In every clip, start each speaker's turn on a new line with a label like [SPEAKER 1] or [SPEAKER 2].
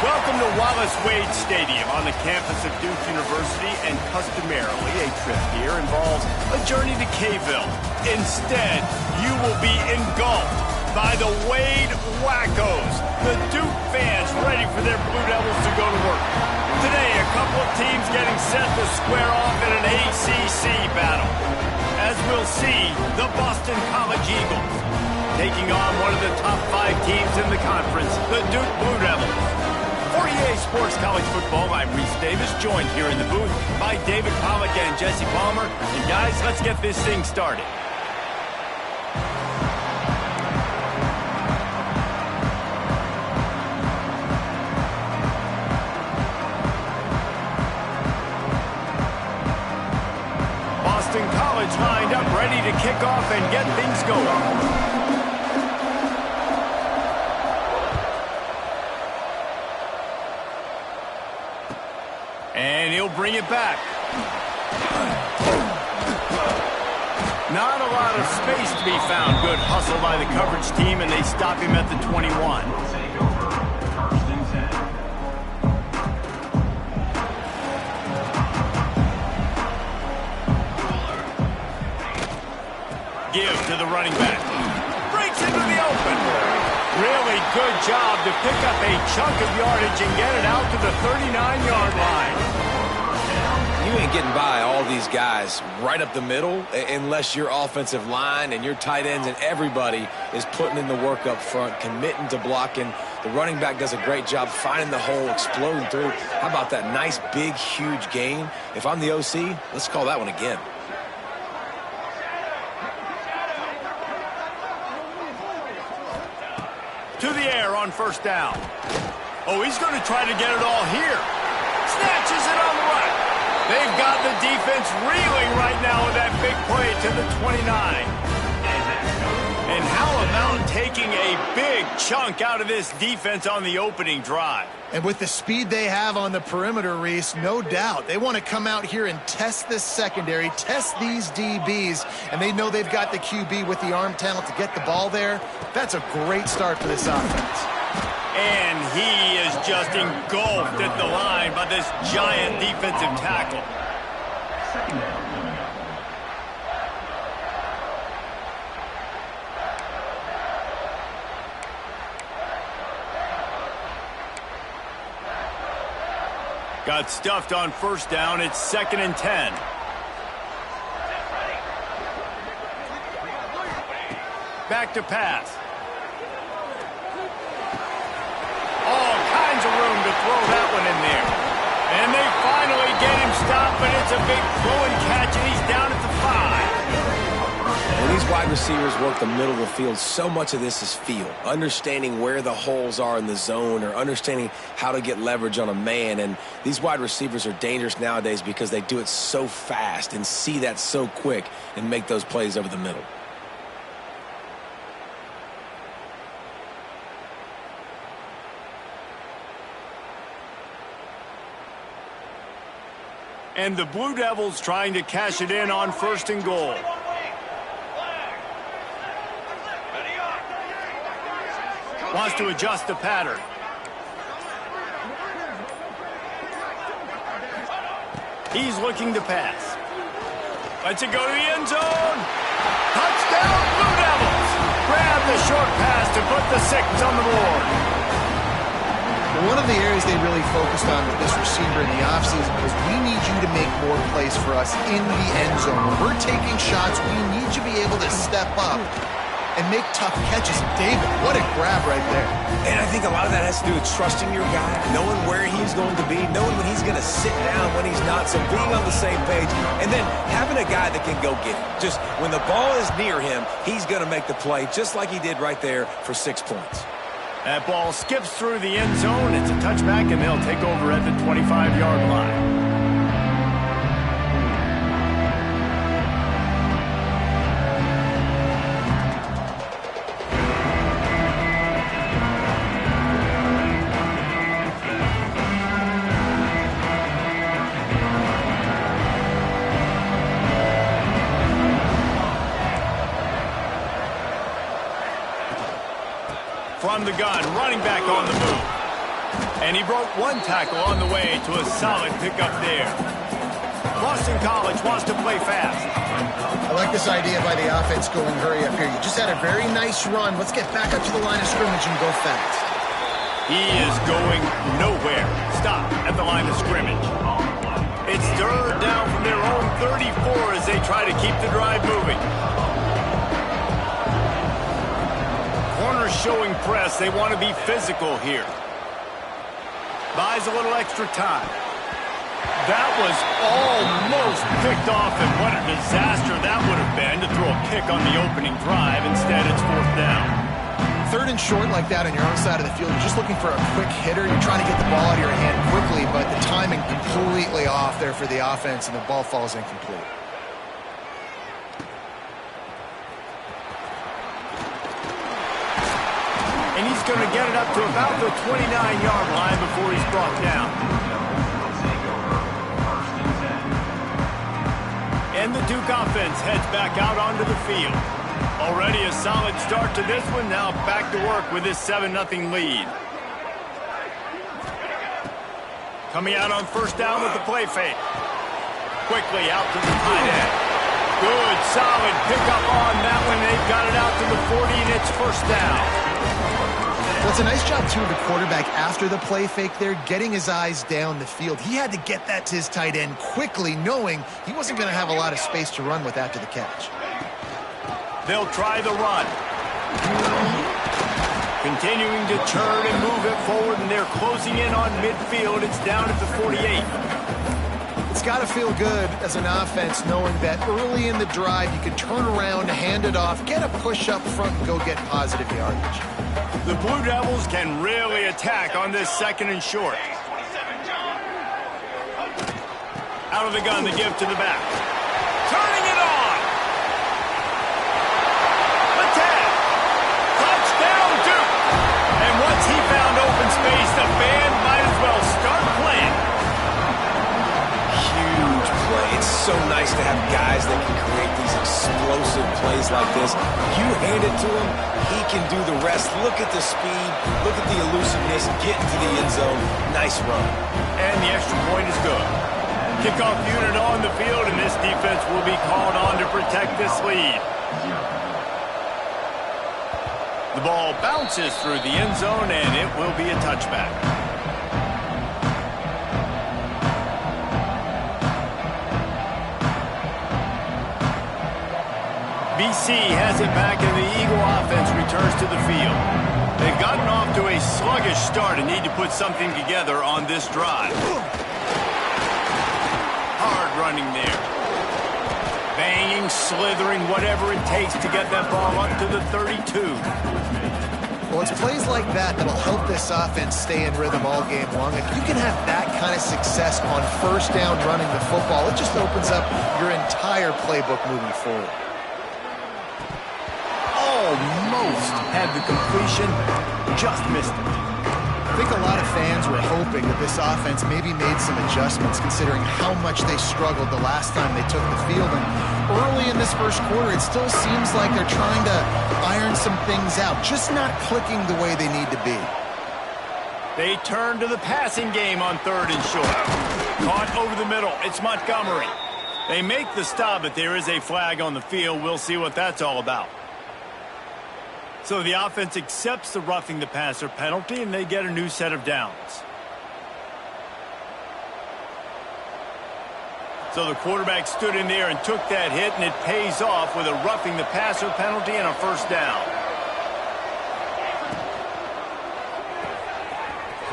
[SPEAKER 1] Welcome to Wallace Wade Stadium on the campus of Duke University, and customarily a trip here involves a journey to K-ville. Instead, you will be engulfed by the Wade Wackos, the Duke fans ready for their Blue Devils to go to work. Today, a couple of teams getting set to square off in an ACC battle. As we'll see, the Boston College Eagles taking on one of the top 5 teams in the conference, the Duke Blue Devils. For EA Sports College Football, I'm Reese Davis, joined here in the booth by David Pollack and Jesse Palmer. And guys, let's get this thing started. Boston College lined up, ready to kick off and get things going. And he'll bring it back. Not a lot of space to be found. Good hustle by the coverage team, and they stop him at the 21. Give to the running back. Breaks into the open. Really good job to pick up a chunk of yardage and get it out to the 39-yard line.
[SPEAKER 2] You ain't getting by all these guys right up the middle unless your offensive line and your tight ends and everybody is putting in the work up front, committing to blocking. The running back does a great job finding the hole, exploding through. How about that nice, big, huge gain? If I'm the OC, let's call that one again.
[SPEAKER 1] To the air on first down. Oh, he's going to try to get it all here. Snatches it on the run. They've got the defense reeling right now with that big play to the 29. And how about taking a big chunk out of this defense on the opening drive?
[SPEAKER 3] And with the speed they have on the perimeter, Reese, no doubt. They want to come out here and test this secondary, test these DBs, and they know they've got the QB with the arm talent to get the ball there. That's a great start for this offense.
[SPEAKER 1] And he is just engulfed at the line by this giant defensive tackle. Got stuffed on first down. It's 2nd and 10. Back to pass. All kinds of room to throw that one in there. And they finally get him stopped, but it's a big throw and catch, and he's down at the 5.
[SPEAKER 2] When these wide receivers work the middle of the field, so much of this is feel. Understanding where the holes are in the zone or understanding how to get leverage on a man. And these wide receivers are dangerous nowadays because they do it so fast and see that so quick and make those plays over the middle.
[SPEAKER 1] And the Blue Devils trying to cash it in on 1st and goal. Wants to adjust the pattern. He's looking to pass. Lets it go to the end zone. Touchdown, Blue Devils. Grab the short pass to put the 6 on the board.
[SPEAKER 3] One of the areas they really focused on with this receiver in the offseason was we need you to make more plays for us in the end zone. When we're taking shots, we need you to be able to step up and make tough catches. David, what a grab right there.
[SPEAKER 2] And I think a lot of that has to do with trusting your guy, knowing where he's going to be, knowing when he's going to sit down, when he's not, so being on the same page, and then having a guy that can go get it. Just when the ball is near him, he's going to make the play, just like he did right there for 6 points.
[SPEAKER 1] That ball skips through the end zone. It's a touchback, and they'll take over at the 25-yard line. From the gun, running back on the move. And he broke one tackle on the way to a solid pickup there. Boston College wants to play fast.
[SPEAKER 3] I like this idea by the offense going hurry up here. You just had a very nice run. Let's get back up to the line of scrimmage and go fast.
[SPEAKER 1] He is going nowhere. Stop at the line of scrimmage. It's third down from their own 34 as they try to keep the drive moving. Corners showing press. They want to be physical here. Buys a little extra time. That was almost picked off, and what a disaster that would have been to throw a pick on the opening drive. Instead, it's fourth down.
[SPEAKER 3] Third and short like that on your own side of the field, you're just looking for a quick hitter. You're trying to get the ball out of your hand quickly, but the timing completely off there for the offense, and the ball falls incomplete.
[SPEAKER 1] And he's going to get it up to about the 29-yard line before he's brought down. And the Duke offense heads back out onto the field. Already a solid start to this one. Now back to work with this 7-0 lead. Coming out on first down with the play fake. Quickly out to the tight end. Good, solid pickup on that one. They've got it out to the 40, and it's first down.
[SPEAKER 3] Well, it's a nice job, too, of the quarterback after the play fake there, getting his eyes down the field. He had to get that to his tight end quickly, knowing he wasn't going to have a lot of space to run with after the catch.
[SPEAKER 1] They'll try the run. Continuing to turn and move it forward, and they're closing in on midfield. It's down at the 48.
[SPEAKER 3] It's got to feel good as an offense knowing that early in the drive you can turn around, hand it off, get a push up front, and go get positive yardage.
[SPEAKER 1] The Blue Devils can really attack on this second and short. Out of the gun, the give to the back. Turning it on. Attack. Touchdown, Duke. And once he found open space, the band might as well start playing.
[SPEAKER 2] Huge play. It's so nice to have guys that can create these explosive plays like this. You hand it to him, he can do the rest. Look at the speed, look at the elusiveness, get into the end zone. Nice run.
[SPEAKER 1] And the extra point is good. Kickoff unit on the field, and this defense will be called on to protect this lead. The ball bounces through the end zone, and it will be a touchback. BC has it back, and the Eagle offense returns to the field. They've gotten off to a sluggish start and need to put something together on this drive. Hard running there. Banging, slithering, whatever it takes to get that ball up to the 32.
[SPEAKER 3] Well, it's plays like that that'll help this offense stay in rhythm all game long. If you can have that kind of success on first down running the football, it just opens up your entire playbook moving forward.
[SPEAKER 1] Almost had the completion, just missed it.
[SPEAKER 3] I think a lot of fans were hoping that this offense maybe made some adjustments considering how much they struggled the last time they took the field. And early in this first quarter, it still seems like they're trying to iron some things out, just not clicking the way they need to be.
[SPEAKER 1] They turn to the passing game on third and short. Caught over the middle. It's Montgomery. They make the stop, but there is a flag on the field. We'll see what that's all about. So the offense accepts the roughing the passer penalty, and they get a new set of downs. So the quarterback stood in there and took that hit, and it pays off with a roughing the passer penalty and a first down.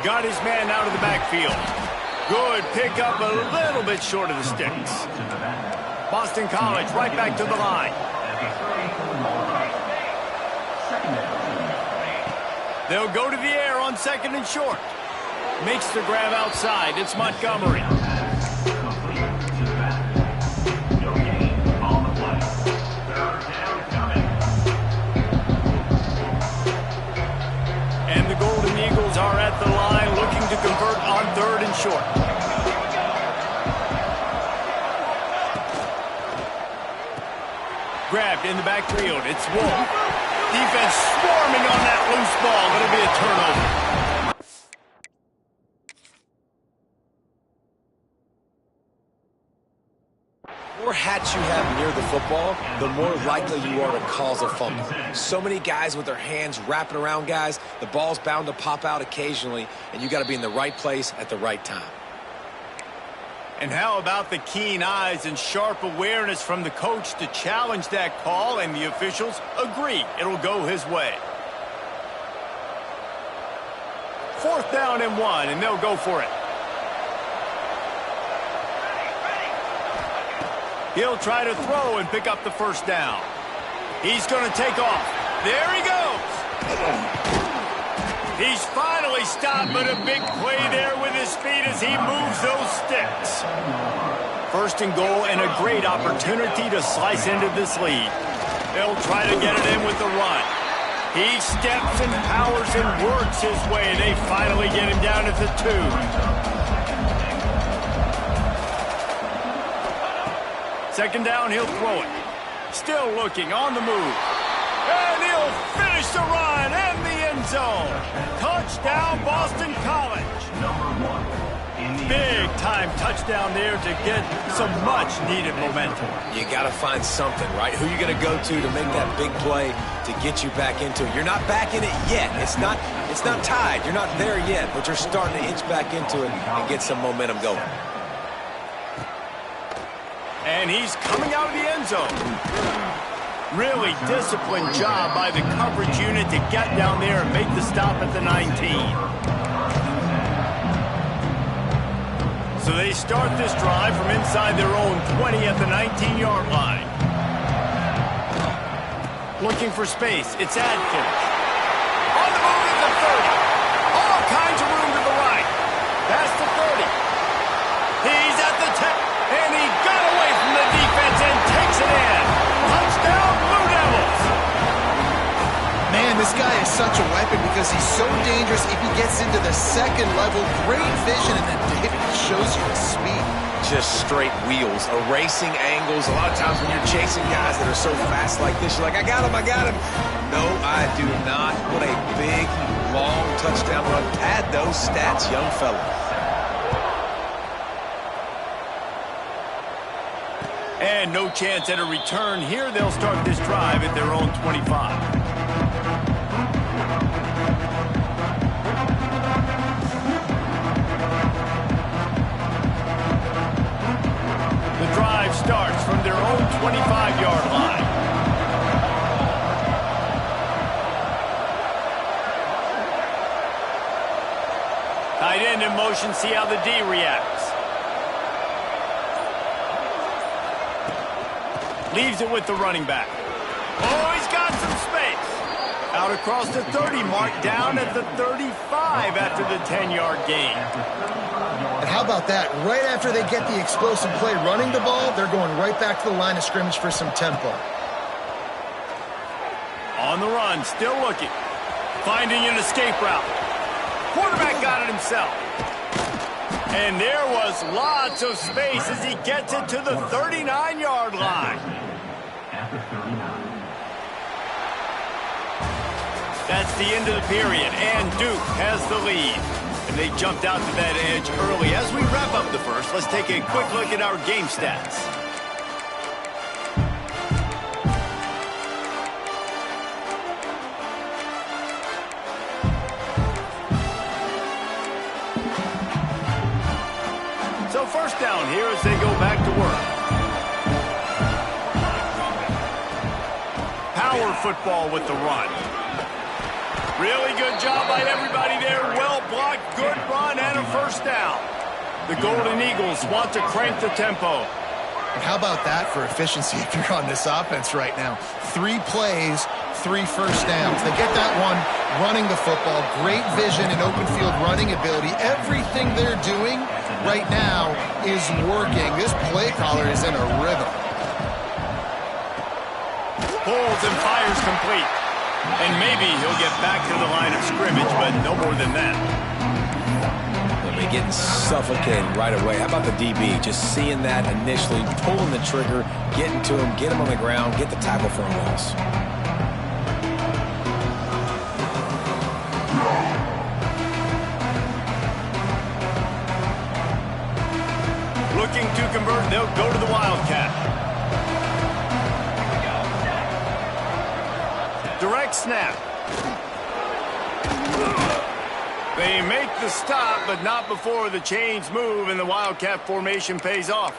[SPEAKER 1] Got his man out of the backfield. Good pickup, a little bit short of the sticks. Boston College right back to the line. They'll go to the air on second and short. Makes the grab outside. It's Montgomery. And the Golden Eagles are at the line looking to convert on third and short. Grabbed in the backfield. It's Wolf. Defense swarming on that loose ball. It'll be a turnover.
[SPEAKER 2] more hats you have near the football, the more likely you are to cause a fumble. So many guys with their hands wrapping around guys, the ball's bound to pop out occasionally, and you got to be in the right place at the right time.
[SPEAKER 1] And how about the keen eyes and sharp awareness from the coach to challenge that call, and the officials agree it'll go his way. 4th down and 1, and they'll go for it. He'll try to throw and pick up the first down. He's going to take off. There he goes. He's finally stopped, but a big play there with his feet as he moves those sticks. 1st and goal, and a great opportunity to slice into this lead. They'll try to get it in with the run. He steps and powers and works his way. They finally get him down at the 2. 2nd down, he'll throw it. Still looking, on the move. And he'll finish the run and the end zone. Touchdown, Boston College. Big time touchdown there to get some much needed momentum.
[SPEAKER 2] You got to find something, right? Who you going to go to make that big play to get you back into it? You're not back in it yet. It's not tied. You're not there yet, but you're starting to inch back into it and get some momentum going.
[SPEAKER 1] And he's coming out of the end zone. Really disciplined job by the coverage unit to get down there and make the stop at the 19. So they start this drive from inside their own 20 at the 19-yard line. Looking for space. It's Adkins. On the move at the 30. All kinds of room to the right. Past the 30. He's at the 10. And he got away from the defense and takes it in. Touchdown, Blue Devils.
[SPEAKER 3] Man, this guy is such a weapon because he's so dangerous if he gets into the 2nd level. Great vision, and then David shows you his speed.
[SPEAKER 2] Just straight wheels, erasing angles. A lot of times when you're chasing guys that are so fast like this, you're like, I got him. No, I do not. What a big, long touchdown run. Pad those stats, young fella.
[SPEAKER 1] And no chance at a return here. They'll start this drive at their own 25. The drive starts from their own 25-yard line. Tight end in motion, see how the D reacts. Leaves it with the running back. Oh, he's got some space. Out across the 30 mark, down at the 35 after the 10-yard gain.
[SPEAKER 3] And how about that? Right after they get the explosive play running the ball, they're going right back to the line of scrimmage for some tempo.
[SPEAKER 1] On the run, still looking. Finding an escape route. Quarterback got it himself. And there was lots of space as he gets it to the 39-yard line. That's the end of the period, and Duke has the lead. And they jumped out to that edge early. As we wrap up the first, let's take a quick look at our game stats. So 1st down here as they go back to work. Power football with the run. Really good job by everybody there. Well blocked, good run, and a 1st down. The Golden Eagles want to crank the tempo.
[SPEAKER 3] And how about that for efficiency if you're on this offense right now? 3 plays, 3 1st downs. They get that one running the football. Great vision and open field running ability. Everything they're doing right now is working. This play caller is in a rhythm.
[SPEAKER 1] Pulls and fires complete. And maybe he'll get back to the line of scrimmage, but no more than that.
[SPEAKER 2] They'll be getting suffocated right away. How about the DB? Just seeing that initially, pulling the trigger, getting to him, get him on the ground, get the tackle for a loss.
[SPEAKER 1] Looking to convert, they'll go to the Wildcat. Direct snap. They make the stop, but not before the chains move and the Wildcat formation pays off.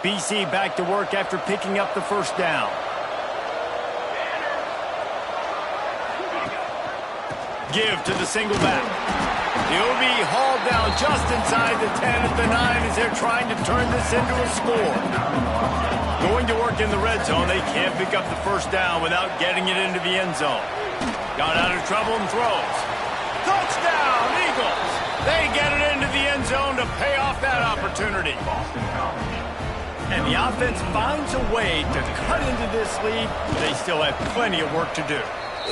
[SPEAKER 1] BC back to work after picking up the first down. Give to the single back. He'll be hauled down just inside the 10 at the 9 as they're trying to turn this into a score. Going to work in the red zone, they can't pick up the first down without getting it into the end zone. Got out of trouble and throws. Touchdown, Eagles! They get it into the end zone to pay off that opportunity. And the offense finds a way to cut into this lead, but they still have plenty of work to do.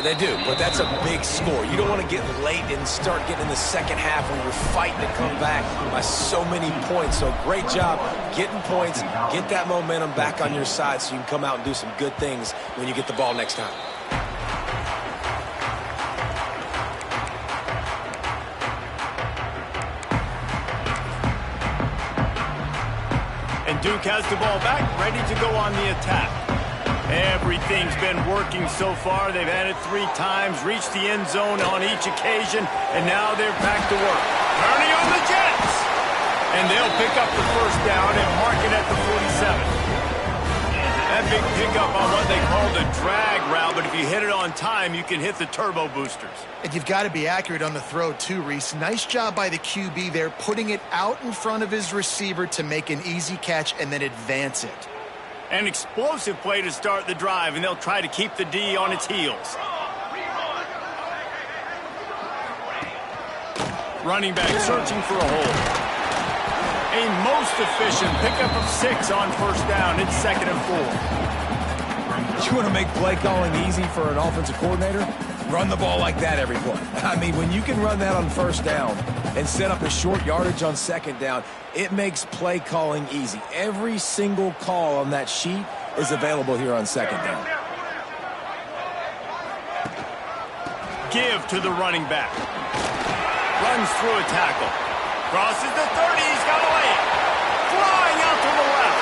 [SPEAKER 2] They do, but that's a big score. You don't want to get late and start getting in the second half when you're fighting to come back by so many points. So great job getting points, get that momentum back on your side so you can come out and do some good things when you get the ball next time.
[SPEAKER 1] And Duke has the ball back, ready to go on the attack. Everything's been working so far. They've had it 3 times, reached the end zone on each occasion, and now they're back to work. Turning on the Jets! And they'll pick up the first down and mark it at the 47. That big pickup on what they call the drag route, but if you hit it on time, you can hit the turbo boosters.
[SPEAKER 3] And you've got to be accurate on the throw too, Reese. Nice job by the QB there, putting it out in front of his receiver to make an easy catch and then advance it.
[SPEAKER 1] An explosive play to start the drive, and they'll try to keep the D on its heels. Running back searching for a hole. A most efficient pickup of 6 on first down. It's 2nd and 4.
[SPEAKER 2] You want to make play calling easy for an offensive coordinator? Run the ball like that every play. I mean, when you can run that on first down and set up a short yardage on second down, it makes play calling easy. Every single call on that sheet is available here on second down.
[SPEAKER 1] Give to the running back. Runs through a tackle. Crosses the 30. He's got a lane. Flying out to the left.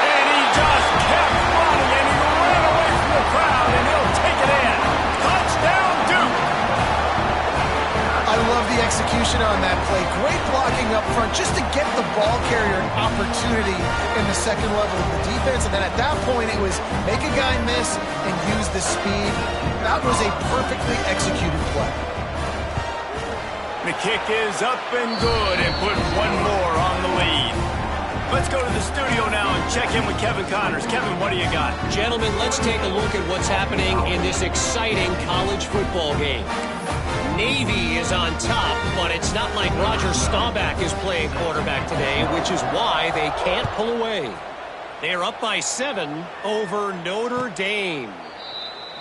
[SPEAKER 1] And he just kept running, and he ran away from the crowd, and he'll take it in. Touchdown, Duke.
[SPEAKER 3] I love the execution on that play. Great blocking up front just to get the ball carrier an opportunity in the second level of the defense. And then at that point, it was make a guy miss and use the speed. That was a perfectly executed play.
[SPEAKER 1] The kick is up and good and put one more on the lead. Let's go to the studio now and check in with Kevin Connors. Kevin, what do you got?
[SPEAKER 4] Gentlemen, let's take a look at what's happening in this exciting college football game. Navy is on top, but it's not like Roger Staubach is playing quarterback today, which is why they can't pull away. They're up by 7 over Notre Dame.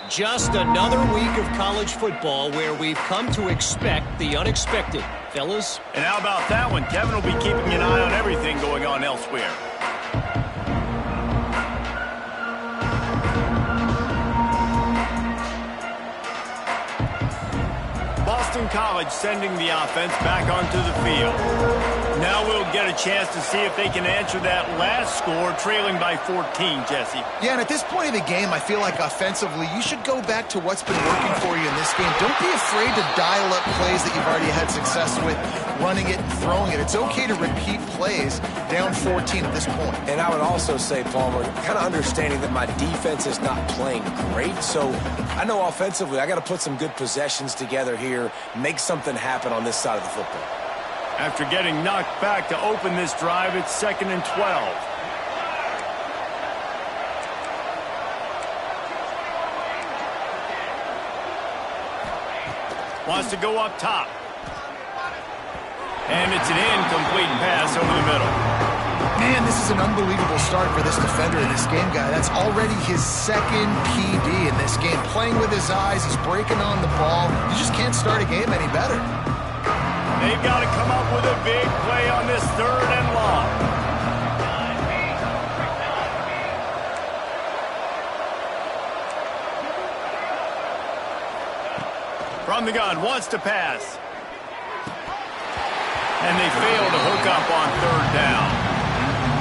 [SPEAKER 4] Just another week of college football where we've come to expect the unexpected. Fellas?
[SPEAKER 1] And how about that one? Kevin will be keeping an eye on everything going on elsewhere. Boston College sending the offense back onto the field. Now we'll get a chance to see if they can answer that last score, trailing by 14, Jesse.
[SPEAKER 3] Yeah, and at this point of the game, I feel like offensively, you should go back to what's been working for you in this game. Don't be afraid to dial up plays that you've already had success with, running it and throwing it. It's okay to repeat plays down 14 at this point.
[SPEAKER 2] And I would also say, Palmer, kind of understanding that my defense is not playing great, so I know offensively I got to put some good possessions together here, make something happen on this side of the football.
[SPEAKER 1] After getting knocked back to open this drive, it's 2nd and 12. Wants to go up top. And it's an incomplete pass over the middle.
[SPEAKER 3] Man, this is an unbelievable start for this defender in this game, guy. That's already his 2nd PD in this game. Playing with his eyes, he's breaking on the ball. You just can't start a game any better.
[SPEAKER 1] They've got to come up with a big play on this 3rd and long. From the gun, wants to pass. And they fail to hook up on third down.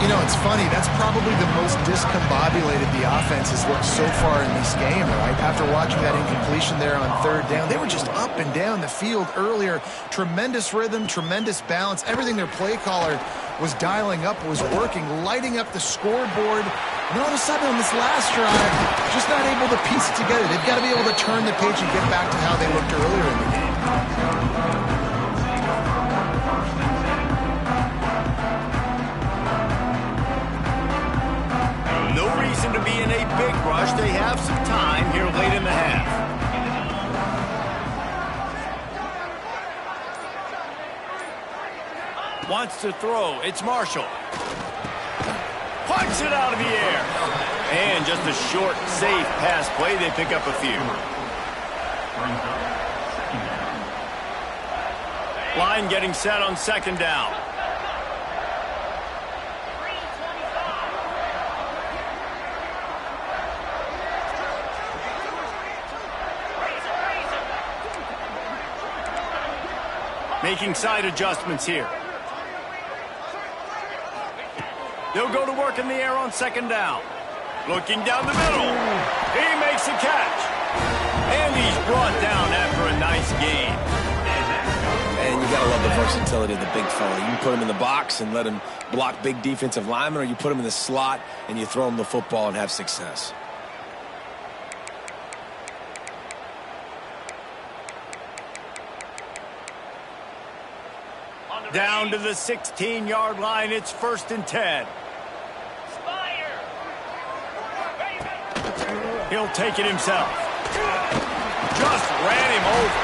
[SPEAKER 3] You know, it's funny. That's probably the most discombobulated the offense has looked so far in this game, right? After watching that incompletion there on third down, they were just up and down the field earlier. Tremendous rhythm, tremendous balance. Everything their play caller was dialing up was working, lighting up the scoreboard. And all of a sudden on this last drive, just not able to piece it together. They've got to be able to turn the page and get back to how they looked earlier in the game.
[SPEAKER 1] No reason to be in a big rush. They have some time here late in the half. Wants to throw. It's Marshall. Punch it out of the air. And just a short, safe pass play. They pick up a few. Line getting set on second down. Making side adjustments here. They'll go to work in the air on second down. Looking down the middle. He makes a catch. And he's brought down after a nice gain.
[SPEAKER 2] And you got to love the versatility of the big fella. You can put him in the box and let him block big defensive linemen, or you put him in the slot and you throw him the football and have success.
[SPEAKER 1] Down to the 16-yard line. It's 1st and 10. He'll take it himself. Just ran him over.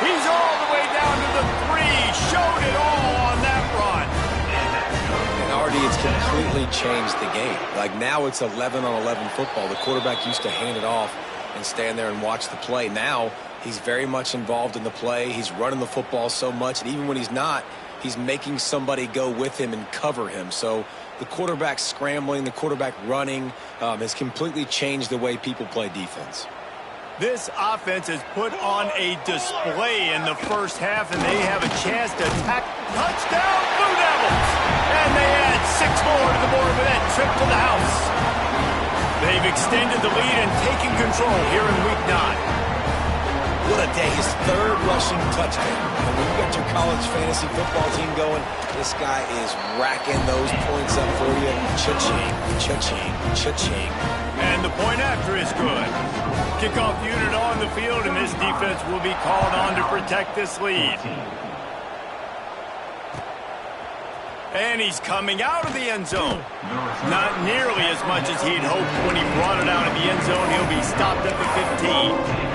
[SPEAKER 1] He's all the way down to the 3. Showed it all on that run.
[SPEAKER 2] And Artie, it's completely changed the game. Like now it's 11-on-11 football. The quarterback used to hand it off and stand there and watch the play. Now he's very much involved in the play. He's running the football so much, and even when he's not, he's making somebody go with him and cover him. So the quarterback scrambling, the quarterback running has completely changed the way people play defense.
[SPEAKER 1] This offense has put on a display in the first half, and they have a chance to attack. Touchdown, Blue Devils! And they add 6 more to the board with that trip to the house. They've extended the lead and taken control here in Week 9.
[SPEAKER 2] What a day. His 3rd rushing touchdown. And when you got your college fantasy football team going, this guy is racking those points up for you. Cha-ching, cha-ching, cha-ching.
[SPEAKER 1] And the point after is good. Kickoff unit on the field, and this defense will be called on to protect this lead. And he's coming out of the end zone. Not nearly as much as he'd hoped when he brought it out of the end zone. He'll be stopped at the 15.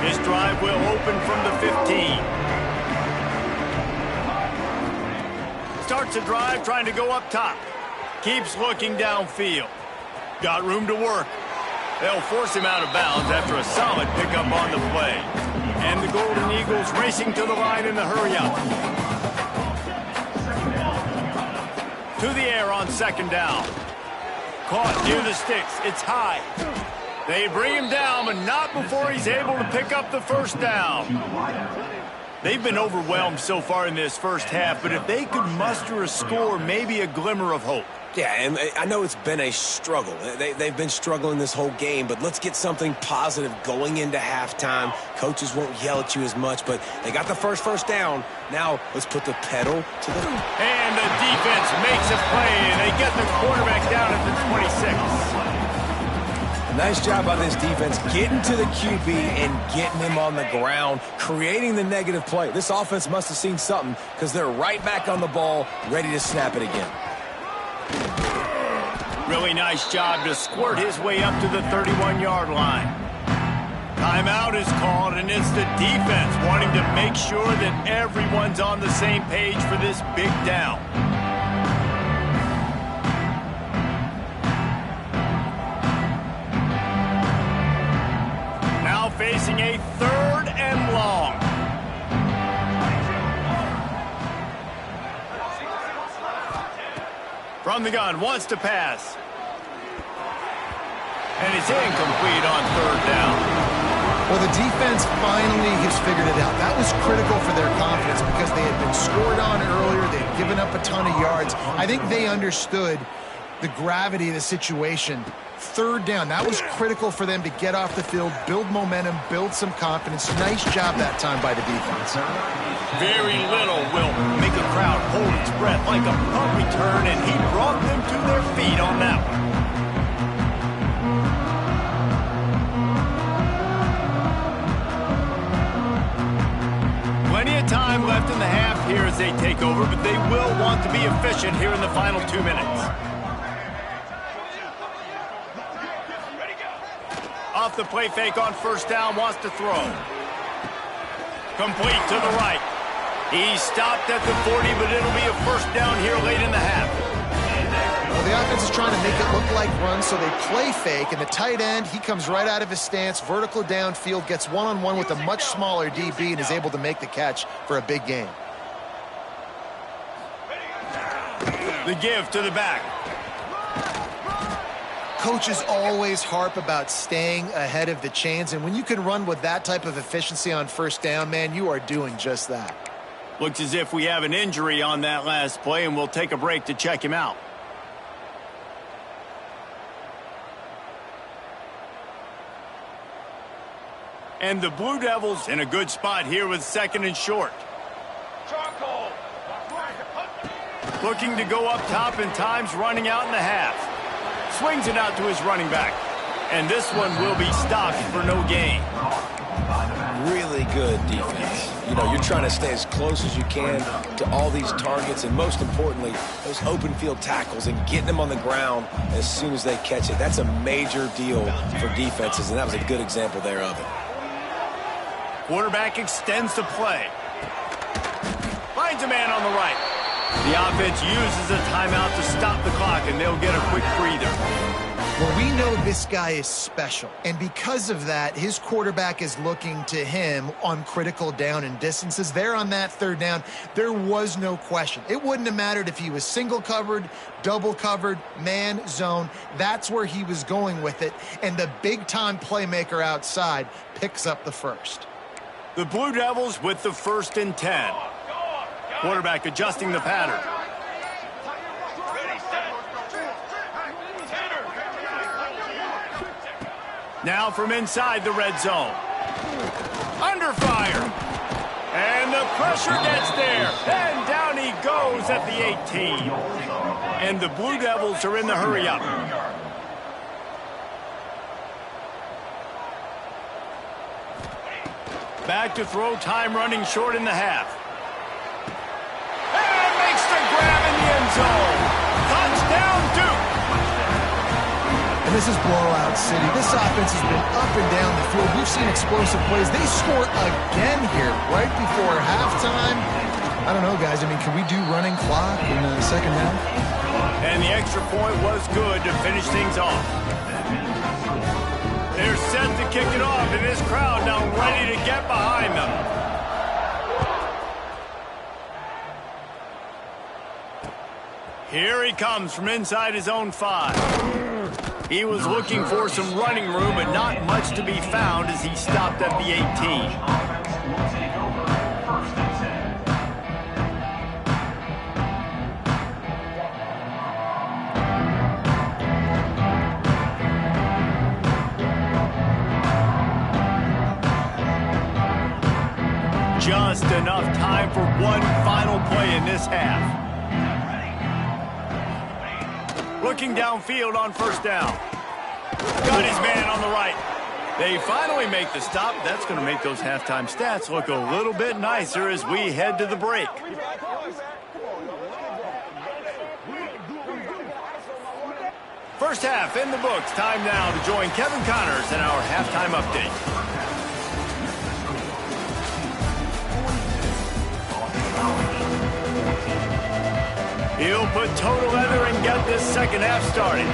[SPEAKER 1] This drive will open from the 15. Starts a drive trying to go up top. Keeps looking downfield. Got room to work. They'll force him out of bounds after a solid pickup on the play. And the Golden Eagles racing to the line in the hurry-up. To the air on second down. Caught near the sticks. It's high. They bring him down, but not before he's able to pick up the first down. They've been overwhelmed so far in this first half, but if they could muster a score, maybe a glimmer of hope.
[SPEAKER 2] Yeah, and I know it's been a struggle. They've been struggling this whole game, but let's get something positive going into halftime. Coaches won't yell at you as much, but they got the first down. Now let's put the pedal to the...
[SPEAKER 1] And the defense makes a play, and they get the quarterback down at the 26.
[SPEAKER 2] Nice job by this defense getting to the QB and getting him on the ground, creating the negative play. This offense must have seen something because they're right back on the ball, ready to snap it again.
[SPEAKER 1] Really nice job to squirt his way up to the 31-yard line. Timeout is called, and it's the defense wanting to make sure that everyone's on the same page for this big down. Now facing a 3rd and long. From the gun, wants to pass. And it's incomplete on third down.
[SPEAKER 3] Well, the defense finally has figured it out. That was critical for their confidence because they had been scored on earlier. They had given up a ton of yards. I think they understood the gravity of the situation. Third down, that was critical for them to get off the field, build momentum, build some confidence. Nice job that time by the defense.
[SPEAKER 1] Very little will make a crowd hold its breath like a punt return, and he brought them to their feet on that one. Plenty of time left in the half here as they take over, but they will want to be efficient here in the final 2 minutes. Off the play fake on first down, wants to throw. Complete to the right. He stopped at the 40, but it'll be a first down here late in the half.
[SPEAKER 3] Well, the offense is trying to make it look like runs, so they play fake, and the tight end, he comes right out of his stance, vertical downfield, gets one-on-one with a much smaller DB, and is able to make the catch for a big gain.
[SPEAKER 1] The give to the back.
[SPEAKER 3] Coaches always harp about staying ahead of the chains, and when you can run with that type of efficiency on first down, man, you are doing just that.
[SPEAKER 1] Looks as if we have an injury on that last play, and we'll take a break to check him out. And the Blue Devils in a good spot here with second and short. Looking to go up top, and time's running out in the half. Swings it out to his running back. And this one will be stopped for no gain.
[SPEAKER 2] Really good defense. You know, you're trying to stay as close as you can to all these targets, and most importantly, those open field tackles and getting them on the ground as soon as they catch it. That's a major deal for defenses, and that was a good example there of it.
[SPEAKER 1] Quarterback extends the play. Finds a man on the right. The offense uses a timeout to stop the clock, and they'll get a quick breather.
[SPEAKER 3] Well, we know this guy is special, and because of that, his quarterback is looking to him on critical down and distances. There on that third down, there was no question. It wouldn't have mattered if he was single covered, double covered, man, zone. That's where he was going with it, and the big-time playmaker outside picks up the first.
[SPEAKER 1] The Blue Devils with the 1st and 10. Quarterback adjusting the pattern. Now from inside the red zone. Under fire. And the pressure gets there. And down he goes at the 18. And the Blue Devils are in the hurry-up. Back to throw, time running short in the half. And makes the grab in the end zone. Touchdown, Duke.
[SPEAKER 3] And this is blowout city. This offense has been up and down the field. We've seen explosive plays. They score again here right before halftime. I don't know, guys. I mean, can we do running clock in the second half?
[SPEAKER 1] And the extra point was good to finish things off. They're set to kick it off, and this crowd now ready to get behind them. Here he comes from inside his own 5. He was looking for some running room, but not much to be found as he stopped at the 18. Just enough time for one final play in this half. Looking downfield on first down. Got his man on the right. They finally make the stop. That's going to make those halftime stats look a little bit nicer as we head to the break. First half in the books. Time now to join Kevin Connors in our halftime update. He'll put toe to leather and get this second half started.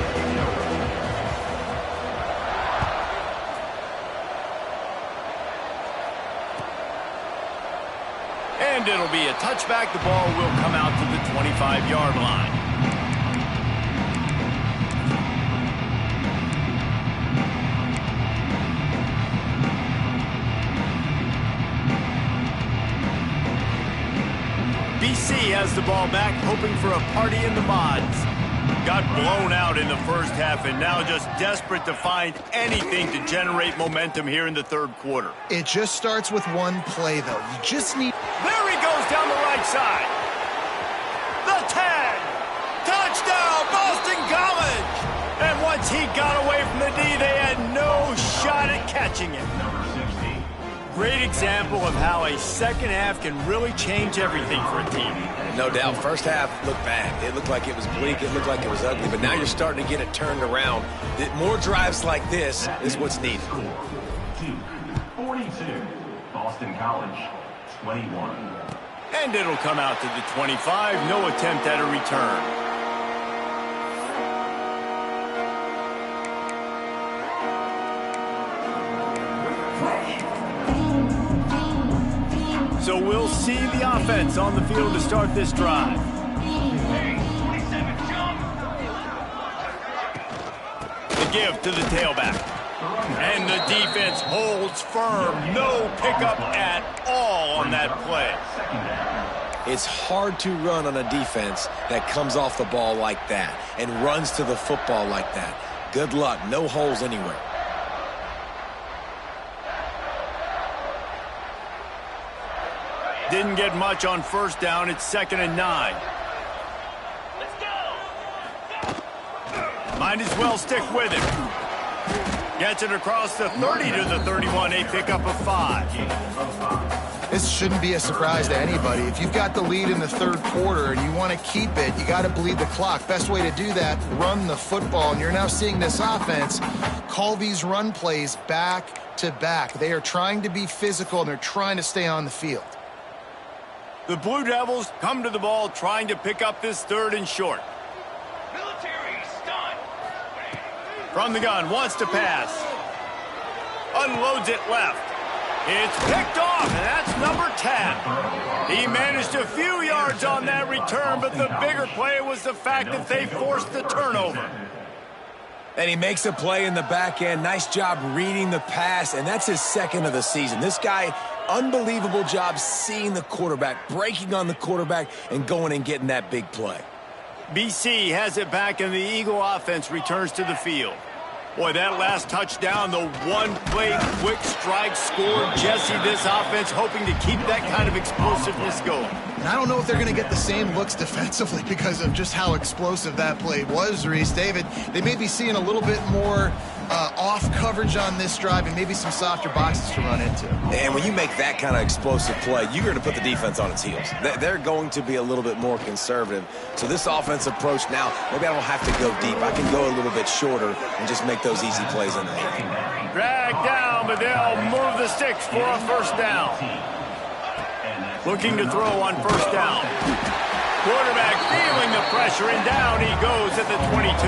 [SPEAKER 1] And it'll be a touchback. The ball will come out to the 25-yard line. BC has the ball back, hoping for a party in the mods. Got blown out in the first half and now just desperate to find anything to generate momentum here in the third quarter.
[SPEAKER 3] It just starts with one play, though. You just need...
[SPEAKER 1] There he goes down the right side. The 10. Touchdown, Boston College. And once he got away from the D, they had no shot at catching him. Great example of how a second half can really change everything for a team.
[SPEAKER 2] No doubt. First half looked bad. It looked like it was bleak. It looked like it was ugly. But now you're starting to get it turned around. More drives like this is what's needed.
[SPEAKER 5] 42, Boston College, 21.
[SPEAKER 1] And it'll come out to the 25. No attempt at a return. So we'll see the offense on the field to start this drive. The give to the tailback. And the defense holds firm. No pickup at all on that play.
[SPEAKER 2] It's hard to run on a defense that comes off the ball like that and runs to the football like that. Good luck. No holes anywhere.
[SPEAKER 1] Didn't get much on first down. It's 2nd and 9.
[SPEAKER 5] Let's go.
[SPEAKER 1] Might as well stick with it. Gets it across the 30 to the 31. A pickup of 5.
[SPEAKER 3] This shouldn't be a surprise to anybody. If you've got the lead in the third quarter and you want to keep it, you got to bleed the clock. Best way to do that, run the football. And you're now seeing this offense call these run plays back to back. They are trying to be physical, and they're trying to stay on the field.
[SPEAKER 1] The Blue Devils come to the ball trying to pick up this 3rd and short.
[SPEAKER 5] Military stun.
[SPEAKER 1] From the gun, wants to pass. Unloads it left. It's picked off, and that's number 10. He managed a few yards on that return, but the bigger play was the fact that they forced the turnover.
[SPEAKER 2] And he makes a play in the back end. Nice job reading the pass, and that's his 2nd of the season. This guy, unbelievable job seeing the quarterback, breaking on the quarterback, and going and getting that big play.
[SPEAKER 1] BC has it back, and the Eagle offense returns to the field. Boy, that last touchdown, the one-play quick strike score. Jesse, this offense hoping to keep that kind of explosiveness going.
[SPEAKER 3] And I don't know if they're going to get the same looks defensively because of just how explosive that play was, Reese. David, they may be seeing a little bit more off coverage on this drive and maybe some softer boxes to run into.
[SPEAKER 2] And when you make that kind of explosive play, you're going to put the defense on its heels. They're going to be a little bit more conservative. So this offense approach now, maybe I don't have to go deep. I can go a little bit shorter and just make those easy plays in there.
[SPEAKER 1] Dragged down, but they'll move the sticks for a first down. Looking to throw on first down. Quarterback feeling the pressure, and down he goes at the 22.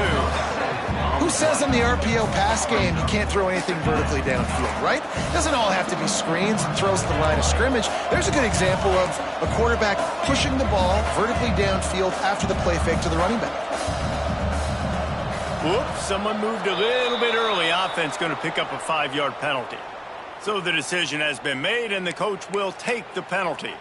[SPEAKER 3] Who says in the RPO pass game you can't throw anything vertically downfield, right? Doesn't all have to be screens and throws to the line of scrimmage. There's a good example of a quarterback pushing the ball vertically downfield after the play fake to the running back.
[SPEAKER 1] Whoops, someone moved a little bit early. Offense going to pick up a 5-yard penalty. So the decision has been made, and the coach will take the penalty.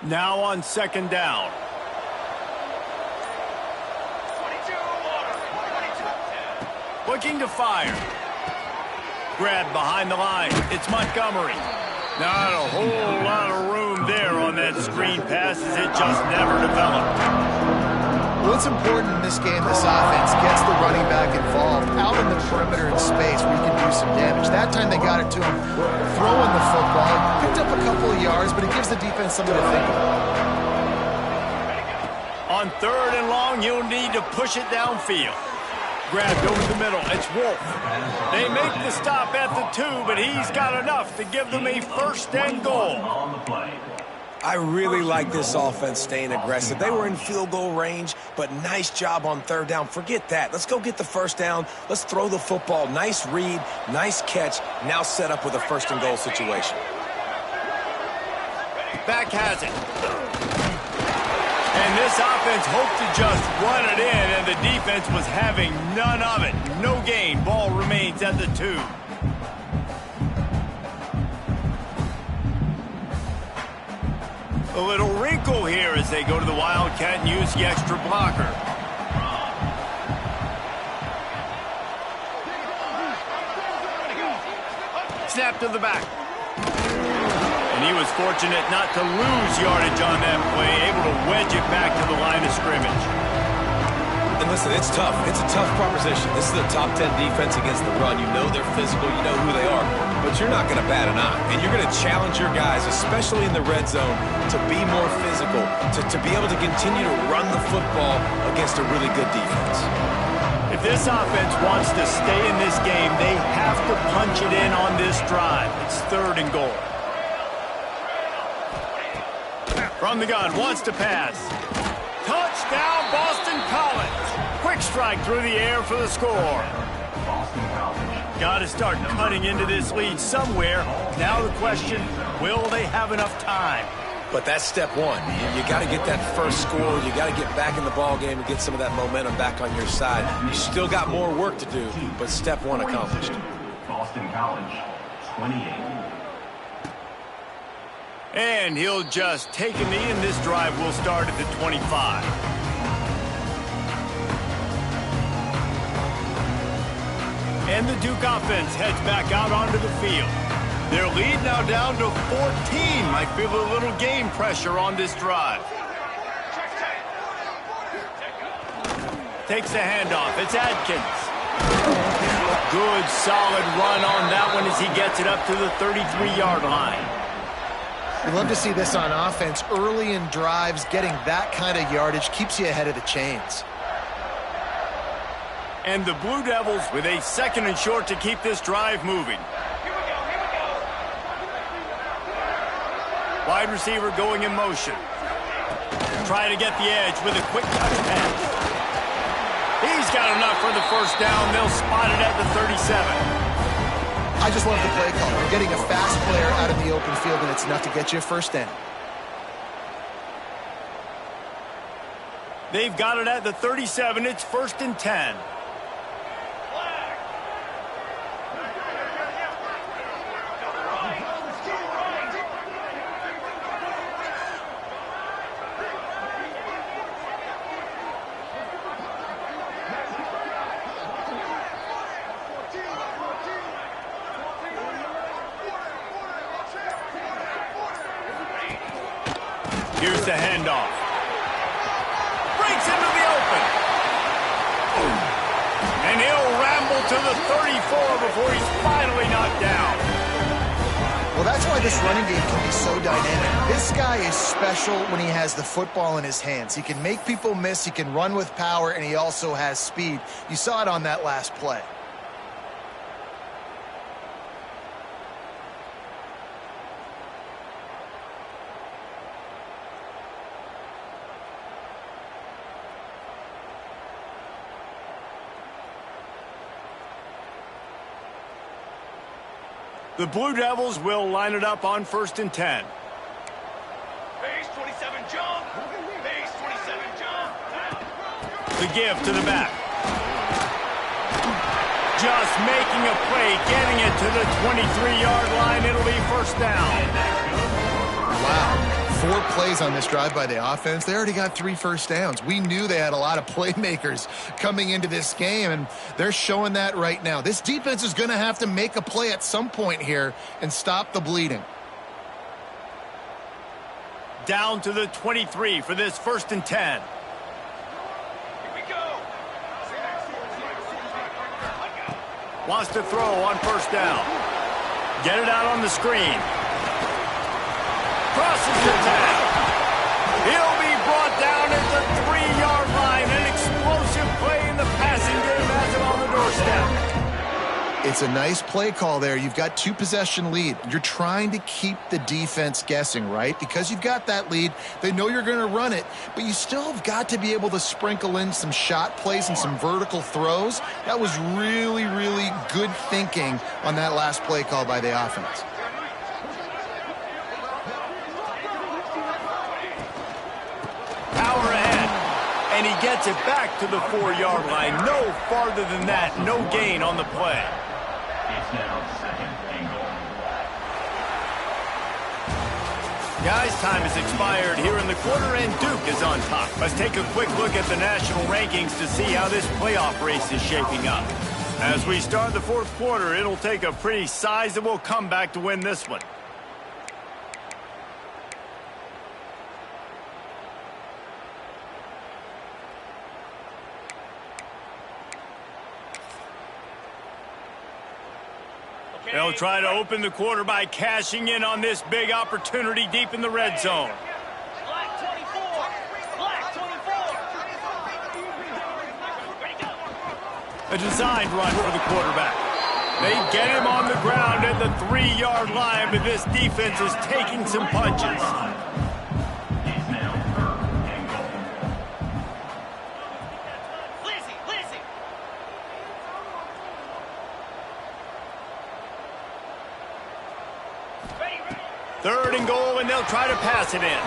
[SPEAKER 1] Now on second down.
[SPEAKER 5] 22.
[SPEAKER 1] Looking to fire. Grab behind the line. It's Montgomery. Not a whole lot of room there on that screen pass as it just never developed.
[SPEAKER 3] What's important in this game, this offense gets the running back involved out in the perimeter in space where you can do some damage. That time they got it to him throwing the football. Picked up a couple of yards, but it gives the defense something to think about.
[SPEAKER 1] On 3rd and long, you'll need to push it downfield. Grabbed over the middle. It's Wolf. They make the stop at the 2, but he's got enough to give them a 1st and goal.
[SPEAKER 5] On the play.
[SPEAKER 2] I really like this offense staying aggressive. They were in field goal range, but nice job on third down. Forget that. Let's go get the first down. Let's throw the football. Nice read, nice catch. Now set up with a first and goal situation.
[SPEAKER 1] Back has it. And this offense hoped to just run it in, and the defense was having none of it. No gain. Ball remains at the 2. A little wrinkle here as they go to the Wildcat and use the extra blocker. Snap to the back. And he was fortunate not to lose yardage on that play, able to wedge it back to the line of scrimmage.
[SPEAKER 2] And listen, it's tough. It's a tough proposition. This is a top 10 defense against the run. You know they're physical. You know who they are. But you're not going to bat an eye. And you're going to challenge your guys, especially in the red zone, to be more physical, to be able to continue to run the football against a really good defense.
[SPEAKER 1] If this offense wants to stay in this game, they have to punch it in on this drive. It's 3rd and goal. From the gun, wants to pass. Touchdown, Boston College. Quick strike through the air for the score.
[SPEAKER 5] Boston College.
[SPEAKER 1] Got to start cutting into this lead somewhere. Now the question, will they have enough time?
[SPEAKER 2] But that's step one. You got to get that first score. You got to get back in the ball game and get some of that momentum back on your side. You still got more work to do, but step one accomplished.
[SPEAKER 5] Boston College, 28.
[SPEAKER 1] And he'll just take a knee, and this drive will start at the 25. And the Duke offense heads back out onto the field. Their lead now down to 14. Might feel a little game pressure on this drive. Takes the handoff. It's Adkins. Good, solid run on that one as he gets it up to the 33-yard line.
[SPEAKER 3] We love to see this on offense. Early in drives, getting that kind of yardage keeps you ahead of the chains.
[SPEAKER 1] And the Blue Devils with a 2nd and short to keep this drive moving. Wide receiver going in motion. Try to get the edge with a quick touch pass. He's got enough for the first down. They'll spot it at the 37.
[SPEAKER 3] I just love the play call. You're getting a fast player out in the open field, and it's enough to get you a first down.
[SPEAKER 1] They've got it at the 37. It's 1st and 10. Here's the handoff. Breaks into the open. And he'll ramble to the 34 before he's finally knocked down.
[SPEAKER 3] Well, that's why this running game can be so dynamic. This guy is special when he has the football in his hands. He can make people miss, he can run with power, and he also has speed. You saw it on that last play.
[SPEAKER 1] The Blue Devils will line it up on 1st and 10.
[SPEAKER 5] Base 27 jump. Base 27 jump.
[SPEAKER 1] The give to the back. Just making a play, getting it to the 23-yard line. It'll be first down.
[SPEAKER 3] Wow. 4 plays on this drive by the offense. They already got 3 first downs. We knew they had a lot of playmakers coming into this game, and they're showing that right now. This defense is going to have to make a play at some point here and stop the bleeding.
[SPEAKER 1] Down to the 23 for this 1st and 10.
[SPEAKER 5] Here we go.
[SPEAKER 1] Wants to throw on first down. Get it out on the screen. Crosses the tag. He'll be brought down at the 3-yard line. An explosive play in the passing game has him on the doorstep.
[SPEAKER 3] It's a nice play call there. You've got 2-possession lead. You're trying to keep the defense guessing, right? Because you've got that lead, they know you're going to run it, but you still have got to be able to sprinkle in some shot plays and some vertical throws. That was really, really good thinking on that last play call by the offense.
[SPEAKER 1] Power ahead, and he gets it back to the 4-yard line. No farther than that, no gain on the play.
[SPEAKER 5] It's now second and goal.
[SPEAKER 1] Guys, time has expired here in the quarter, and Duke is on top. Let's take a quick look at the national rankings to see how this playoff race is shaping up. As we start the fourth quarter, it'll take a pretty sizable comeback to win this one. They'll try to open the quarter by cashing in on this big opportunity deep in the red zone.
[SPEAKER 5] Black 24. Black 24.
[SPEAKER 1] A designed run for the quarterback. They get him on the ground at the 3-yard line, but this defense is taking some punches.
[SPEAKER 5] It's now third and goal.
[SPEAKER 1] Third and goal, and they'll try to pass it in.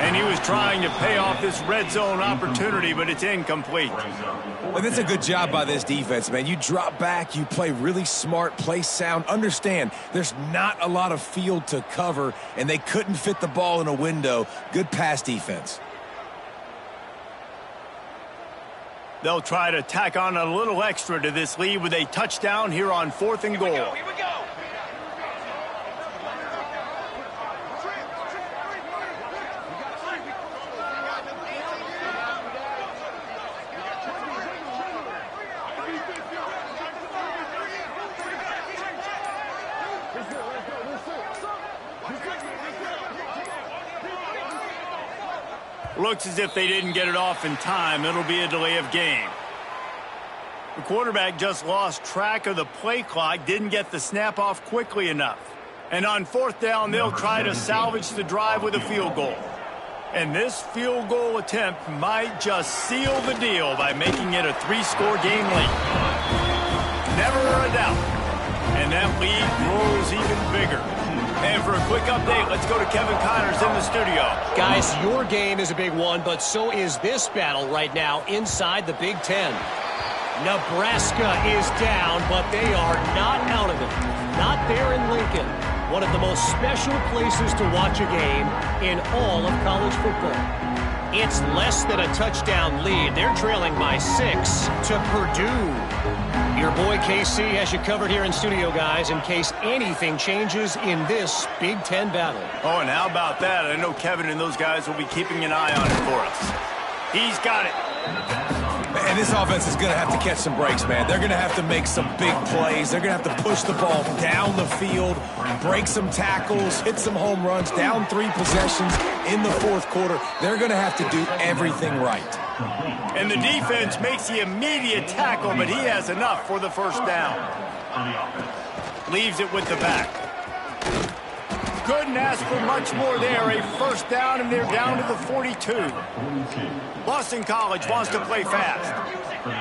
[SPEAKER 1] And he was trying to pay off this red zone opportunity, but it's incomplete.
[SPEAKER 2] Well, that's a good job by this defense, man. You drop back, you play really smart, play sound. Understand, there's not a lot of field to cover, and they couldn't fit the ball in a window. Good pass defense.
[SPEAKER 1] They'll try to tack on a little extra to this lead with a touchdown here on 4th and goal.
[SPEAKER 5] Here we go.
[SPEAKER 1] Looks as if they didn't get it off in time. It'll be a delay of game. The quarterback just lost track of the play clock, didn't get the snap off quickly enough. And on 4th down, they'll try to salvage the drive with a field goal. And this field goal attempt might just seal the deal by making it a 3-score game lead. Never a doubt. And that lead grows even bigger. And for a quick update, let's go to Kevin Connors in the studio.
[SPEAKER 4] Guys, your game is a big one, but so is this battle right now inside the Big Ten. Nebraska is down, but they are not out of it. Not there in Lincoln. One of the most special places to watch a game in all of college football. It's less than a touchdown lead. They're trailing by 6 to Purdue. Your boy KC has you covered here in studio, guys, in case anything changes in this Big Ten battle.
[SPEAKER 1] Oh, and how about that? I know Kevin and those guys will be keeping an eye on it for us. He's got it.
[SPEAKER 2] And this offense is going to have to catch some breaks, man. They're going to have to make some big plays. They're going to have to push the ball down the field, break some tackles, hit some home runs, down 3 possessions in the 4th quarter. They're going to have to do everything right.
[SPEAKER 1] And the defense makes the immediate tackle, but he has enough for the first down. Leaves it with the back. Couldn't ask for much more there. A first down, and they're down to the 42. Boston College wants to play fast.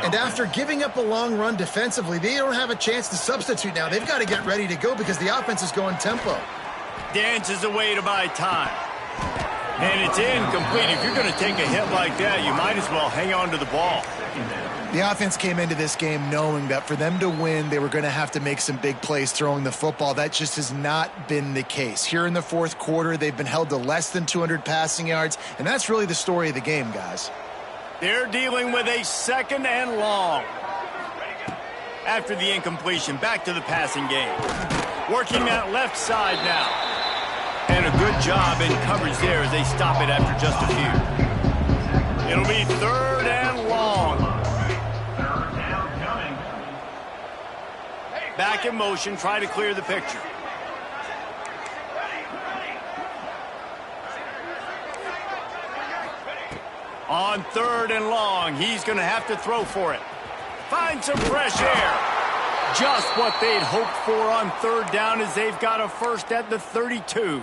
[SPEAKER 3] And after giving up a long run defensively, they don't have a chance to substitute now. They've got to get ready to go because the offense is going tempo.
[SPEAKER 1] Dances away to buy time. And it's incomplete. If you're going to take a hit like that, you might as well hang on to the ball.
[SPEAKER 3] The offense came into this game knowing that for them to win, they were going to have to make some big plays throwing the football. That just has not been the case. Here in the 4th quarter, they've been held to less than 200 passing yards, and that's really the story of the game, guys.
[SPEAKER 1] They're dealing with a 2nd and long. After the incompletion, back to the passing game. Working that left side now. And a good job in coverage there as they stop it after just a few. It'll be 3rd and long. Back in motion, try to clear the picture. On 3rd and long, he's going to have to throw for it. Find some fresh air. Just what they'd hoped for on third down as they've got a first at the 32.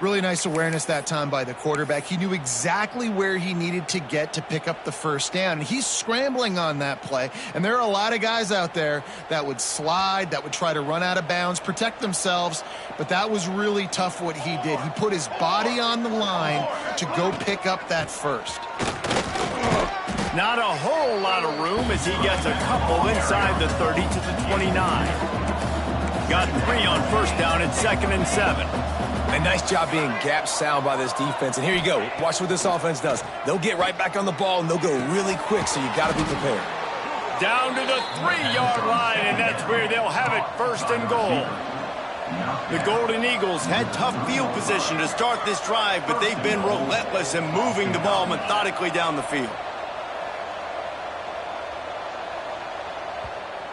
[SPEAKER 3] Really nice awareness that time by the quarterback. He knew exactly where he needed to get to pick up the first down. And he's scrambling on that play. And there are a lot of guys out there that would slide, that would try to run out of bounds, protect themselves. But that was really tough what he did. He put his body on the line to go pick up that first.
[SPEAKER 1] Not a whole lot of room as he gets a couple inside the 30 to the 29. Got 3 on first down at 2nd and 7.
[SPEAKER 2] A nice job being gap sound by this defense. And here you go. Watch what this offense does. They'll get right back on the ball, and they'll go really quick, so you got to be prepared.
[SPEAKER 1] Down to the 3-yard line, and that's where they'll have it, 1st and goal. The Golden Eagles had tough field position to start this drive, but they've been relentless in moving the ball methodically down the field.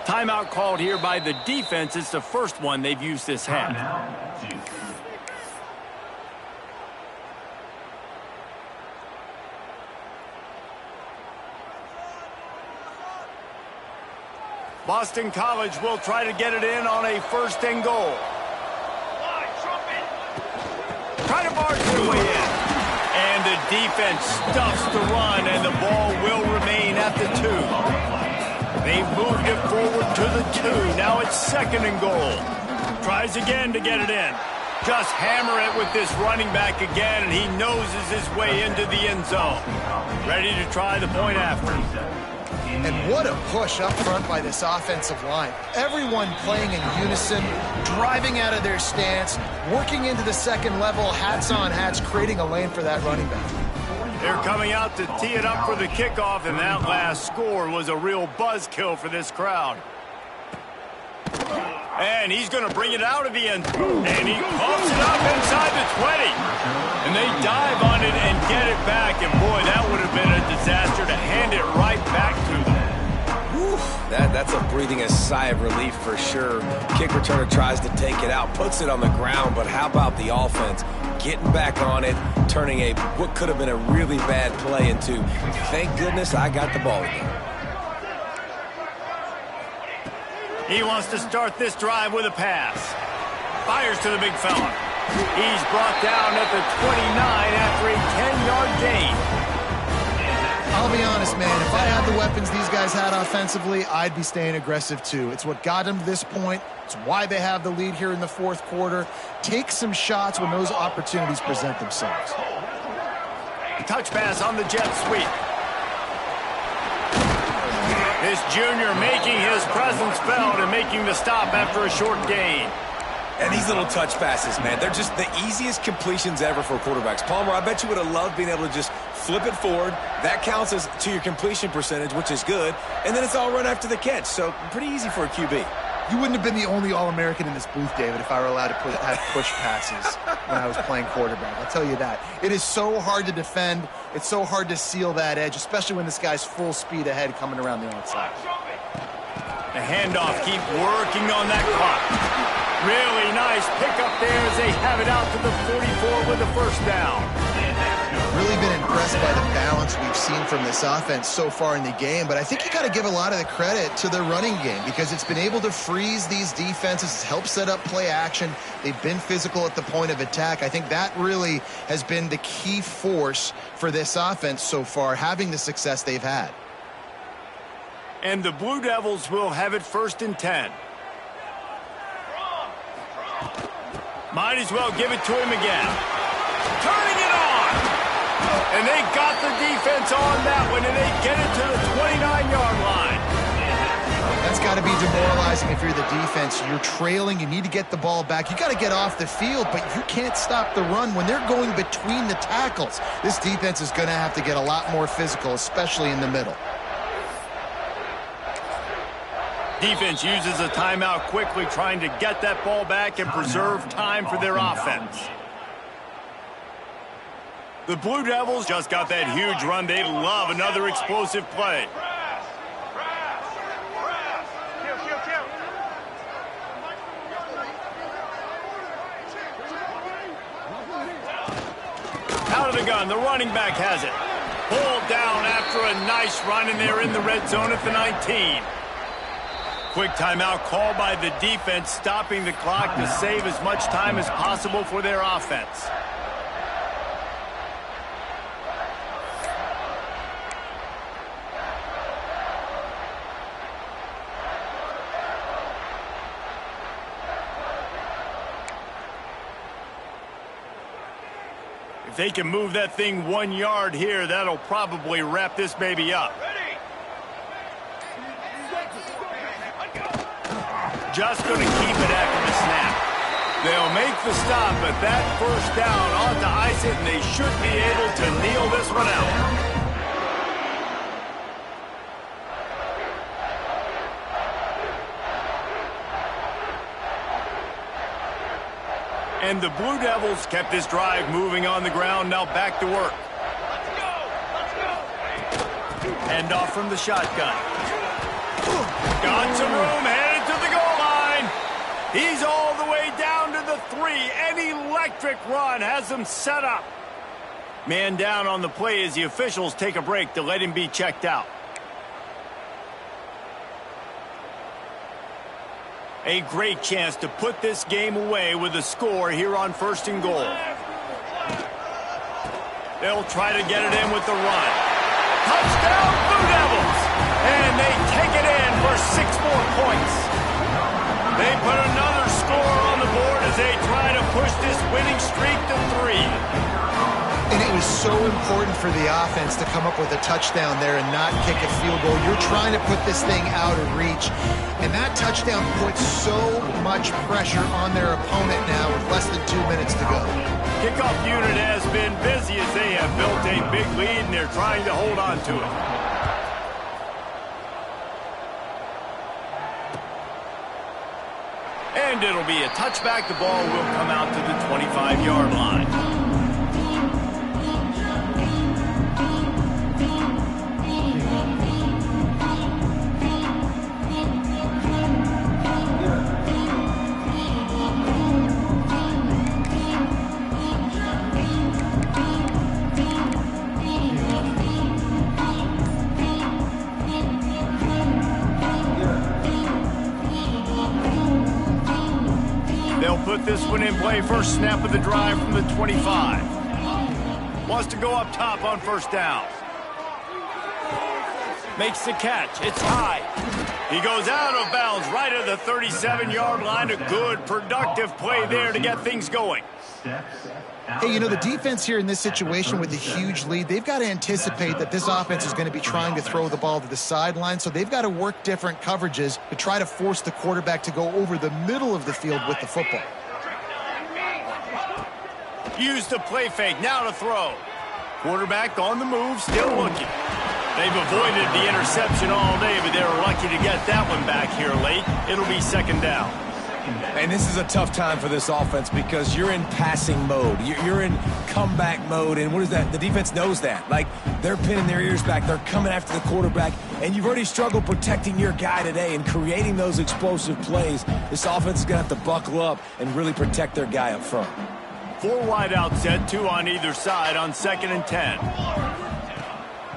[SPEAKER 1] Timeout called here by the defense. It's the first one they've used this half. Boston College will try to get it in on a 1st and goal. Try to barge their way in. And the defense stuffs the run, and the ball will remain at the 2. They moved it forward to the 2. Now it's 2nd and goal. Tries again to get it in. Just hammer it with this running back again, and he noses his way into the end zone. Ready to try the point after.
[SPEAKER 3] And what a push up front by this offensive line. Everyone playing in unison, driving out of their stance, working into the second level, hats on hats, creating a lane for that running back.
[SPEAKER 1] They're coming out to tee it up for the kickoff, and that last score was a real buzzkill for this crowd. And he's going to bring it out of the end. And he pumps it up inside the 20. And they dive on it and get it back. And, boy, that would have been a disaster to hand it right back to them.
[SPEAKER 2] That's a breathing a sigh of relief for sure. Kick returner tries to take it out, puts it on the ground, but how about the offense getting back on it, turning what could have been a really bad play into, thank goodness I got the ball again.
[SPEAKER 1] He wants to start this drive with a pass. Fires to the big fella. He's brought down at the 29 after a 10-yard gain.
[SPEAKER 3] I'll be honest, man, if I had the weapons these guys had offensively, I'd be staying aggressive too. It's what got them to this point. It's why they have the lead here in the 4th quarter. Take some shots when those opportunities present themselves.
[SPEAKER 1] Touch pass on the jet sweep. This junior making his presence felt and making the stop after a short gain.
[SPEAKER 2] And these little touch passes, man, they're just the easiest completions ever for quarterbacks. Palmer, I bet you would have loved being able to just flip it forward. That counts as to your completion percentage, which is good. And then it's all run after the catch, so pretty easy for a QB.
[SPEAKER 3] You wouldn't have been the only All-American in this booth, David, if I were allowed to have push passes when I was playing quarterback. I'll tell you that. It is so hard to defend. It's so hard to seal that edge, especially when this guy's full speed ahead coming around the outside.
[SPEAKER 1] The handoff, keep working on that clock. Really nice pickup there as they have it out to the 44 with the first down.
[SPEAKER 3] Really been impressed by the balance we've seen from this offense so far in the game, but I think you got to give a lot of the credit to the running game because it's been able to freeze these defenses, it's helped set up play action. They've been physical at the point of attack. I think that really has been the key force for this offense so far, having the success they've had.
[SPEAKER 1] And the Blue Devils will have it 1st and 10. Might as well give it to him again. Turning it on. And they got the defense on that one, and they get it to the 29-yard line.
[SPEAKER 3] That's got to be demoralizing if you're the defense. You're trailing. You need to get the ball back. You got to get off the field, but you can't stop the run when they're going between the tackles. This defense is going to have to get a lot more physical, especially in the middle.
[SPEAKER 1] Defense uses a timeout quickly, trying to get that ball back and preserve time for their offense. The Blue Devils just got that huge run. They love another explosive play. Out of the gun, the running back has it. Pulled down after a nice run, and they're in the red zone at the 19. Quick timeout called by the defense, stopping the clock to save as much time as possible for their offense. If they can move that thing 1 yard here, that'll probably wrap this baby up. Just going to keep it after the snap. They'll make the stop, but that first down ought to ice it, and they should be able to kneel this one out. And the Blue Devils kept this drive moving on the ground. Now back to work. Hand off from the shotgun. Got some room, headed to the goal line. He's all the way down to the 3. An electric run has him set up. Man down on the play as the officials take a break to let him be checked out. A great chance to put this game away with a score here on 1st and goal. They'll try to get it in with the run. Touchdown, Blue Devils! And they take it in for 6 more points. They put another score on the board as they try to push this winning streak to 3.
[SPEAKER 3] And it was so important for the offense to come up with a touchdown there and not kick a field goal. You're trying to put this thing out of reach. And that touchdown puts so much pressure on their opponent now with less than 2 minutes to go.
[SPEAKER 1] Kickoff unit has been busy as they have built a big lead and they're trying to hold on to it. And it'll be a touchback. The ball will come out to the 25-yard line. Put this one in play. First snap of the drive from the 25. Wants to go up top on 1st down. Makes the catch. It's high. He goes out of bounds right at the 37-yard line. A good, productive play there to get things going.
[SPEAKER 3] Hey, you know, the defense here in this situation with a huge lead, they've got to anticipate that this offense is going to be trying to throw the ball to the sideline, so they've got to work different coverages to try to force the quarterback to go over the middle of the field with the football.
[SPEAKER 1] Use the play fake, now to throw. Quarterback on the move, still looking. They've avoided the interception all day, but they were lucky to get that one back here late. It'll be 2nd down.
[SPEAKER 2] And this is a tough time for this offense because you're in passing mode. You're in comeback mode, and what is that? The defense knows that. Like, they're pinning their ears back. They're coming after the quarterback, and you've already struggled protecting your guy today and creating those explosive plays. This offense is going to have to buckle up and really protect their guy up front.
[SPEAKER 1] 4 wide out set, 2 on either side on 2nd and 10.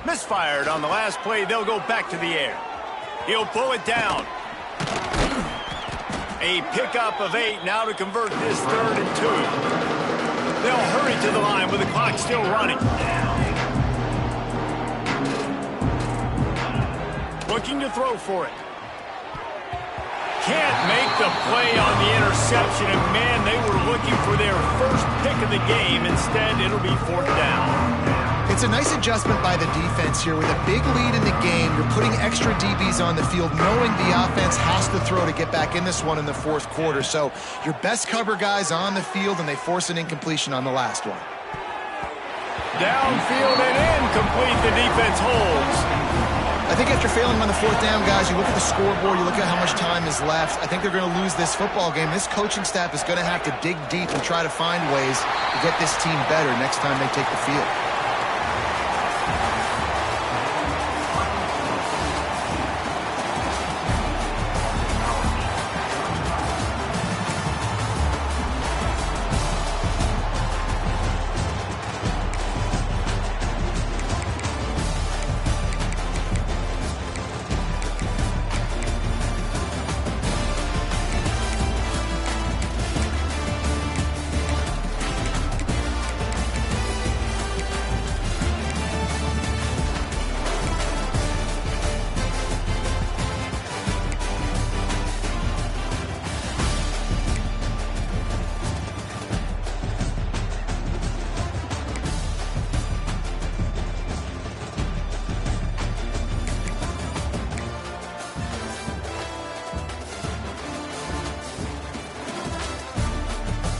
[SPEAKER 1] Misfired on the last play. They'll go back to the air. He'll pull it down. A pickup of 8 now to convert this 3rd and 2. They'll hurry to the line with the clock still running. Looking to throw for it. Can't make the play on the interception, and man, they were looking for their first pick of the game. Instead, it'll be 4th down.
[SPEAKER 3] It's a nice adjustment by the defense here. With a big lead in the game, you're putting extra DBs on the field, knowing the offense has to throw to get back in this one in the 4th quarter. So your best cover guys on the field, and they force an incompletion on the last one.
[SPEAKER 1] Downfield and incomplete. The defense holds.
[SPEAKER 3] I think after failing on the 4th down, guys, you look at the scoreboard, you look at how much time is left. I think they're going to lose this football game. This coaching staff is going to have to dig deep and try to find ways to get this team better next time they take the field.